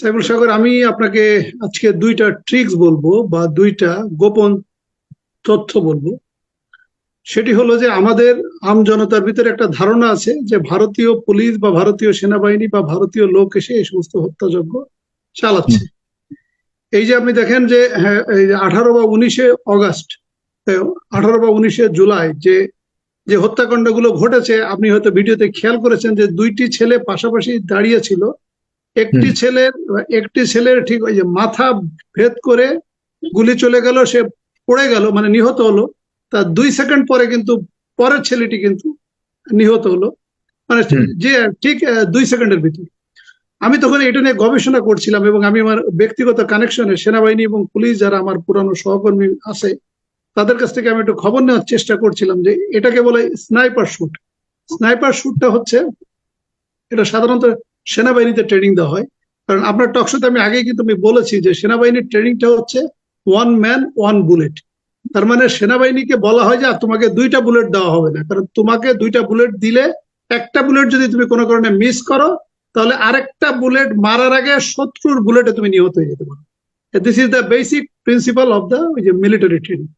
সাইফুল সাগর, আমি আপনাকে আজকে দুইটা ট্রিক্স বলবো বা দুইটা গোপন তথ্য বলবো। সেটি হলো যে আমাদের জনতার ভিতরে একটা ধারণা আছে যে ভারতীয় পুলিশ বা ভারতীয় সেনাবাহিনী বা ভারতীয় লোক এসে এই সমস্ত হত্যাযজ্ঞ চালাচ্ছে। এই যে আপনি দেখেন যে হ্যাঁ, এই যে 18 বা 19 অগাস্ট, 18 বা 19 জুলাই যে যে হত্যাকাণ্ডগুলো ঘটেছে, আপনি হয়তো ভিডিওতে খেয়াল করেছেন যে দুইটি ছেলে পাশাপাশি দাঁড়িয়ে ছিল। একটি ছেলের ঠিক ওই যে মাথা ভেদ করে গুলি চলে গেল, সে পড়ে গেল, মানে নিহত হলো। তার 2 সেকেন্ড পরে কিন্তু পরের ছেলেটি কিন্তু নিহত হলো, মানে যে ঠিক 2 সেকেন্ডের ভিতর। আমি তখন এটা নিয়ে গবেষণা করছিলাম এবং আমি আমার ব্যক্তিগত কানেকশনে সেনাবাহিনী এবং পুলিশ যারা আমার পুরানো সহকর্মী আছে তাদের কাছ থেকে আমি একটু খবর নেওয়ার চেষ্টা করছিলাম যে এটাকে বলে স্নাইপার শুট। স্নাইপার শুটটা হচ্ছে, এটা সাধারণত সেনাবাহিনীতে ট্রেনিং দেওয়া হয়। কারণ আপনার টকশোতে আমি আগেই কিন্তু আমি বলেছি যে সেনাবাহিনীর ট্রেনিংটা হচ্ছে 1 ম্যান 1 বুলেট। তার মানে সেনাবাহিনীকে বলা হয় যে তোমাকে 2টা বুলেট দেওয়া হবে না, কারণ তোমাকে 2টা বুলেট দিলে একটা বুলেট যদি তুমি কোনো কারণে মিস করো তাহলে আরেকটা বুলেট মারার আগে শত্রুর বুলেটে তুমি নিহত হয়ে যেতে পারো। This is the basic principal of the military training.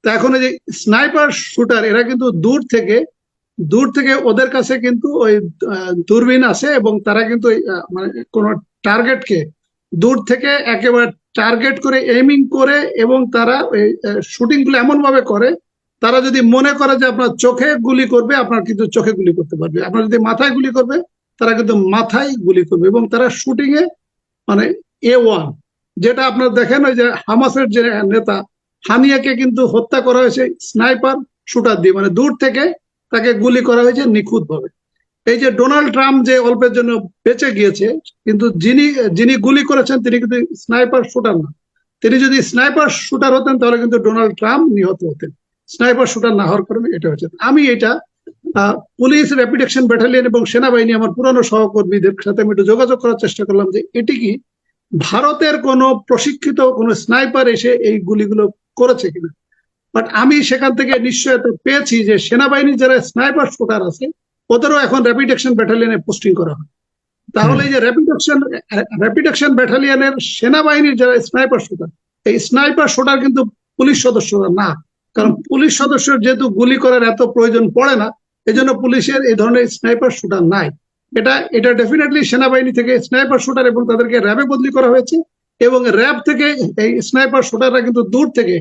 তো এখন এই যে স্নাইপার শুটার, এরা কিন্তু দূর থেকে ওদের কাছে কিন্তু ওই দূরবীন আছে এবং তারা কিন্তু মানে কোন টার্গেটকে দূর থেকে একেবারে টার্গেট করে এইমিং করে, এবং তারা ওই শুটিং গুলো এমন ভাবে করে, তারা যদি মনে করে যে আপনার চোখে গুলি করবে, আপনার কিন্তু চোখে গুলি করতে পারবে। আপনার যদি মাথায় গুলি করবে, তারা কিন্তু মাথায় গুলি করবে। এবং তারা শুটিং এ মানে A1, যেটা আপনার দেখেন ওই যে হামাসের যে নেতা হানিয়াকে কিন্তু হত্যা করা হয়েছে স্নাইপার শুটার দিয়ে, মানে দূর থেকে তাকে গুলি করা হয়েছে নিখুঁত ভাবে। এই যে ডোনাল্ড ট্রাম্প যে অল্পের জন্য বেঁচে গিয়েছে, কিন্তু যিনি গুলি করেছেন তিনি কিন্তু স্নাইপার শুটার না। তিনি যদি স্নাইপার শুটার হতেন তাহলে কিন্তু ডোনাল্ড ট্রাম্প নিহত হতেন। স্নাইপার শুটার না হওয়ার কারণে এটা হচ্ছে। আমি এটা পুলিশ, র্যাপিড অ্যাকশন ব্যাটালিয়ন এবং সেনাবাহিনী আমার পুরানো সহকর্মীদের সাথে আমি একটু যোগাযোগ করার চেষ্টা করলাম যে এটি কি ভারতের কোনো প্রশিক্ষিত কোনো স্নাইপার এসে এই গুলিগুলো করেছে কিনা। বাট আমি সেখান থেকে নিশ্চয়তা পেয়েছি যে সেনাবাহিনীর যারা স্নাইপার শুটার আছে ওদেরও এখন র্যাপিড অ্যাকশন ব্যাটালিয়নে পোস্টিং করা হয়। তাহলে এই যে র্যাপিড অ্যাকশন ব্যাটালিয়নের সেনাবাহিনীর যারা স্নাইপার শুটার, এই স্নাইপার শুটার কিন্তু পুলিশ সদস্যরা না। কারণ পুলিশ সদস্যের যেহেতু গুলি করার এত প্রয়োজন পড়ে না, এজন্য পুলিশের এই ধরনের স্নাইপার শুটার নাই। এটা ডেফিনেটলি সেনাবাহিনী থেকে স্নাইপার শুটার এবং তাদেরকে র্যাবে বদলি করা হয়েছে, এবং র্যাব থেকে এই স্নাইপার শুটাররা কিন্তু দূর থেকে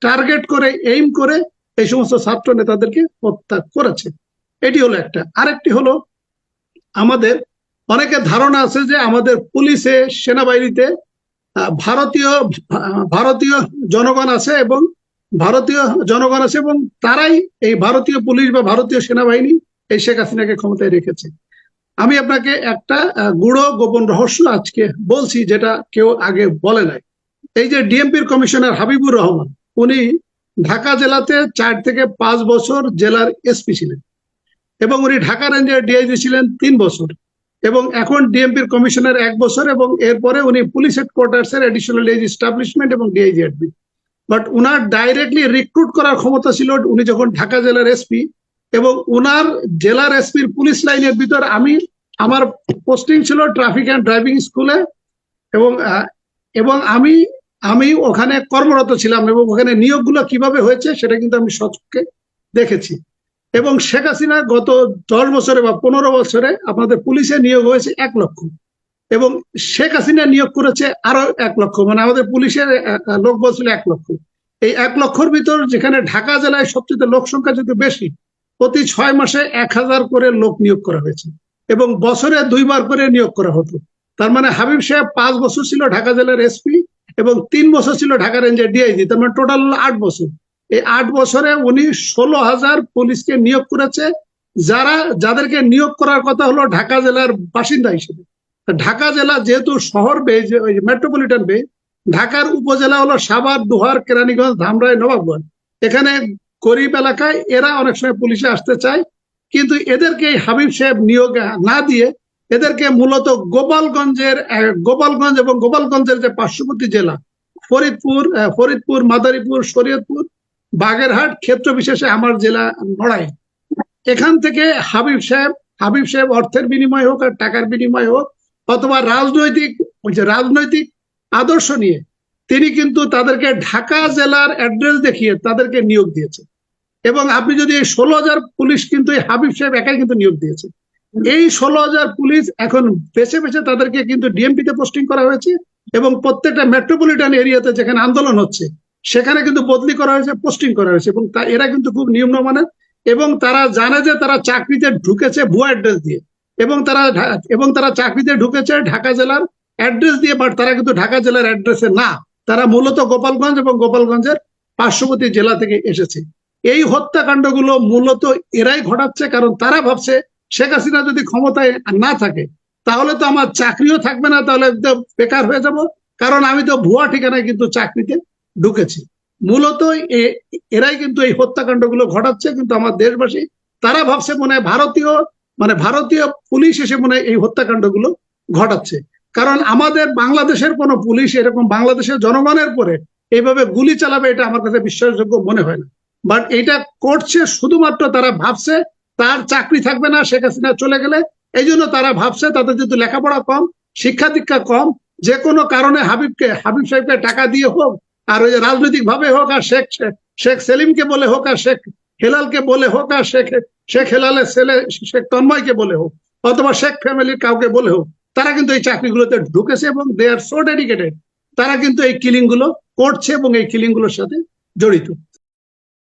টার্গেট করে এইম করে এই সমস্ত ছাত্র নেতাদেরকে হত্যা করেছে। এটি হলো একটা। আরেকটি হলো, আমাদের অনেকের ধারণা আছে যে আমাদের পুলিশে, সেনাবাহিনীতে ভারতীয় জনগণ আছে এবং তারাই এই ভারতীয় পুলিশ বা ভারতীয় সেনাবাহিনী এই শেখ হাসিনাকে ক্ষমতায় রেখেছে। আমি আপনাকে একটা গূঢ় গোপন রহস্য আজকে বলছি, যেটা কেউ আগে বলে নাই। এই যে ডিএমপির কমিশনার হাবিবুর রহমান, উনি ঢাকা জেলাতে 4 থেকে 5 বছর জেলার এসপি ছিলেন, এবং উনি ঢাকা রেঞ্জের ডিআইজি ছিলেন 3 বছর, এবং এখন ডিএমপির কমিশনার 1 বছর, এবং এরপরে উনি পুলিশ হেডকোয়ার্টার্স এর অ্যাডিশনাল ডিআইজি এস্টাবলিশমেন্ট এবং ডিআইজি অ্যাডমিন। বাট উনার ডাইরেক্টলি রিক্রুট করার ক্ষমতা ছিল উনি যখন ঢাকা জেলার এসপি, এবং উনার জেলার এসপির পুলিশ লাইনের ভিতর আমার পোস্টিং ছিল ট্রাফিক অ্যান্ড ড্রাইভিং স্কুলে, এবং আমি ওখানে কর্মরত ছিলাম, এবং ওখানে নিয়োগগুলো কিভাবে হয়েছে সেটা কিন্তু আমি সচক্ষে দেখেছি। এবং শেখ হাসিনা গত 10 বছরে বা 15 বছরে আপনাদের পুলিশে নিয়োগ হয়েছে 1 লক্ষ, এবং শেখ হাসিনা নিয়োগ করেছে আরো 1 লক্ষ, মানে আমাদের পুলিশের লোক বলছিল 1 লক্ষ। এই 1 লক্ষর ভিতর যেখানে ঢাকা জেলায় সবচেয়ে লোক সংখ্যা যেহেতু বেশি, প্রতি 6 মাসে 1000 করে লোক নিয়োগ করা হয়েছে, এবং বছরে 2 বার করে নিয়োগ করা হতো। তার মানে হাবিব সাহেব 5 বছর ছিল ঢাকা জেলার এসপি এবং 3 বছর ছিল ঢাকা রেঞ্জের ডিআইজি, তার মানে টোটাল 8 বছর। এই 8 বছরে উনি 16,000 পুলিশকে নিয়োগ করেছে, যাদেরকে নিয়োগ করার কথা হলো ঢাকা জেলার বাসিন্দা হিসেবে। ঢাকা জেলা যেহেতু শহর বেজ, মেট্রোপলিটন বেজ, ঢাকার উপজেলা হলো সাভার, দোহার, কেরানীগঞ্জ, ধামরাই, নবাবগঞ্জ। এখানে গরিব এলাকায় এরা অনেক সময় পুলিশে আসতে চায়, কিন্তু এদেরকে হাবিব সাহেব নিয়োগ না দিয়ে এদেরকে মূলত গোপালগঞ্জ এবং গোপালগঞ্জের যে পার্শ্ববর্তী জেলা ফরিদপুর, মাদারীপুর, শরীয়তপুর, বাগেরহাট, ক্ষেত্র বিশেষে আমার জেলা নড়াইল, এখান থেকে হাবিব সাহেব অর্থের বিনিময় হোক আর টাকার বিনিময় হোক অথবা রাজনৈতিক আদর্শ নিয়ে তিনি কিন্তু তাদেরকে ঢাকা জেলার অ্যাড্রেস দেখিয়ে তাদেরকে নিয়োগ দিয়েছে। এবং আপনি যদি এই 16,000 পুলিশ কিন্তু এই হাবিব সাহেব একাই কিন্তু নিয়োগ দিয়েছে। এই 16,000 পুলিশ এখন বেছে বেছে তাদেরকে কিন্তু ডিএমপি তে পোস্টিং করা হয়েছে এবং প্রত্যেকটা মেট্রোপলিটন এরিয়াতে যেখানে আন্দোলন হচ্ছে সেখানে কিন্তু বদলি করা হয়েছে, পোস্টিং করা হয়েছে। এবং এরা কিন্তু খুব নিম্নমানের এবং তারা জানে যে তারা চাকরিতে ঢুকেছে ভুয়া অ্যাড্রেস দিয়ে এবং তারা চাকরিতে ঢুকেছে ঢাকা জেলার অ্যাড্রেস দিয়ে, বাট তারা কিন্তু ঢাকা জেলার অ্যাড্রেসে না, তারা মূলত গোপালগঞ্জ এবং গোপালগঞ্জের পার্শ্ববর্তী জেলা থেকে এসেছে। এই হত্যাকাণ্ডগুলো মূলত এরাই ঘটাচ্ছে, কারণ তারা ভাবছে শেখ হাসিনা যদি ক্ষমতায় না থাকে তাহলে তো আমার চাকরিও থাকবে না, তাহলে বেকার হয়ে যাব, কারণ আমি তো ভুয়া ঠিকানায় কিন্তু চাকরিতে ঢুকেছি। মূলত এরাই কিন্তু এই হত্যাকাণ্ডগুলো ঘটাচ্ছে। কিন্তু আমার দেশবাসী তারা ভাবছে মনে হয় ভারতীয় পুলিশ এসে মনে হয় এই হত্যাকাণ্ডগুলো ঘটাচ্ছে। কারণ আমাদের বাংলাদেশের কোনো পুলিশ এরকম বাংলাদেশের জনগণের পরে এইভাবে গুলি চালাবে এটা আমার কাছে বিশ্বাসযোগ্য মনে হয় না। বাট এটা করছে শুধুমাত্র তারা ভাবছে তার চাকরি থাকবে না শেখ হাসিনা চলে গেলে, এই জন্য তারা ভাবছে তাদের যেহেতু লেখাপড়া কম, শিক্ষা দীক্ষা কম, যে কোনো কারণে হাবিব সাহেবকে টাকা দিয়ে হোক, আর ওই যে রাজনৈতিক ভাবে হোক, আর শেখ সেলিমকে বলে হোক, আর শেখ হেলালকে বলে হোক, আর শেখ হেলালের ছেলে শেখ তন্ময়কে বলে হোক, অথবা শেখ ফ্যামিলির কাউকে বলে হোক, তারা কিন্তু এই চাকরিগুলোতে ঢুকেছে এবং দে আর সো ডেডিকেটেড। তারা কিন্তু এই কিলিং গুলো করছে এবং এই কিলিং গুলোর সাথে জড়িত।